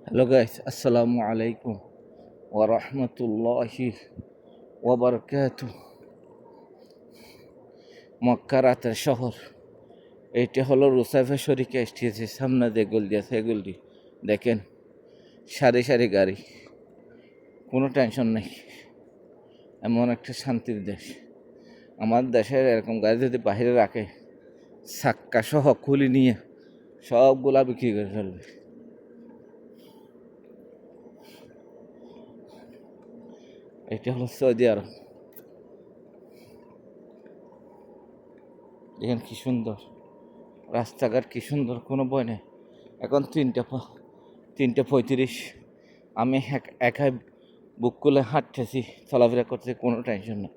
Hello guys, আসসালামু আলাইকুম ওয়া রাহমাতুল্লাহি ওয়া বারাকাতুহু। মক্কা রাতের শহর। এইটা হলো রুসাইফা শরিকা স্টেজের সামনে যে গলি আছে, এগুলি দেখেন, সারি সারি গাড়ি, কোনো টেনশন নেই। এমন একটা শান্তির দেশ। আমার দেশের এরকম গাড়ি যদি বাইরে রাখে, চাক্কা সহ খুলি নিয়ে সবগুলা বিক্রি করে ফেলবে। এটা হলো সৌদি আরব। দেখেন কি সুন্দর রাস্তাঘাট, কি সুন্দর, কোনো ভয় নেই। এখন 3:35, আমি একাই বুক করে হাঁটতেছি, চলাফেরা করতেছি, কোনো টেনশন নেই।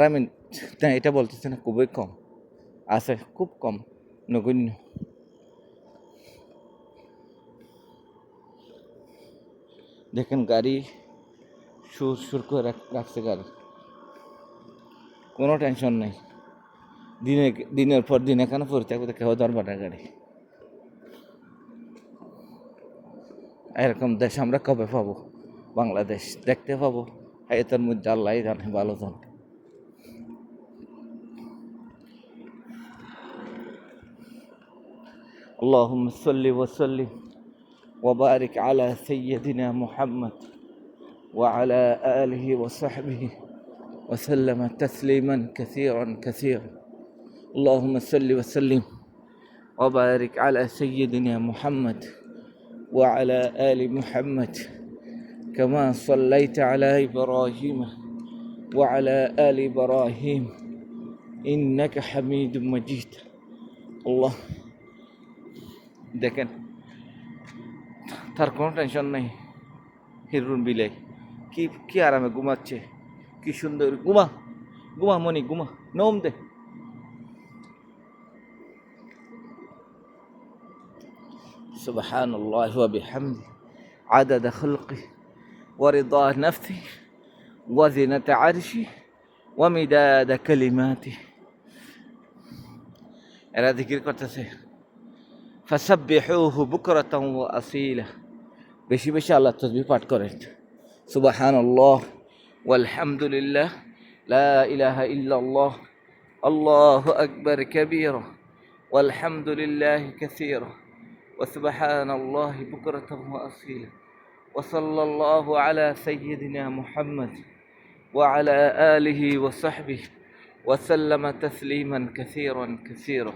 আমি এটা বলতেছি না, খুবই কম আছে, খুব কম, নগণ্য। দেখেন গাড়ি সুর সুর করে রাখছে গাড়ি, কোনো টেনশন নেই। দিনের পর দিন এখানে পড়ে থাকবে, কেউ ধরবে না গাড়ি। এরকম দেশ আমরা কবে পাবো? বাংলাদেশ দেখতে পাবো? এটার মধ্যে আল্লাহ জানে, ভালো জানে। اللهم صل وسلم وبارك على سيدنا محمد وعلى آله وصحبه وسلم تسليما كثيرا كثيرا. اللهم صل وسلم وبارك على سيدنا محمد وعلى آل محمد كما صليت على إبراهيم وعلى آل إبراهيم إنك حميد مجيد. الله দেখেন, তার কোনো টেনশন নেই। হিরুন বিলাই কি কি আরামে ঘুমাচ্ছে, কি সুন্দর। ঘুমা ঘুমা মনি, ঘুমা, নোম দে। সুবহানাল্লাহি ওয়া বিহামদি আদাদা খালকি ওয়া রিদা নাফসি ওয়া জিনাতা আরশি ওয়া মিদাদা কালিমাতি। এরা জিকির করতেছে, ফাসাব্বিহুহু বুকরাতাও ওয়া আসীলা। বেশি বেশি আল্লাহর তাসবিহ পাঠ করেন। সুবহানাল্লাহ ওয়ালহামদুলিল্লাহ লা ইলাহা ইল্লাল্লাহ আল্লাহু আকবার কাবীরা ওয়ালহামদুলিল্লাহি কাসীরা ওয়া সুবহানাল্লাহি বুকরাতাও ওয়া আসীলা ওয়া সাল্লাল্লাহু আলা সাইয়্যিদিনা মুহাম্মদ ওয়া আলা আলিহি ওয়া সাহবিহি ওয়া সাল্লামা তাসলিমান কাসীরান কাসীরা।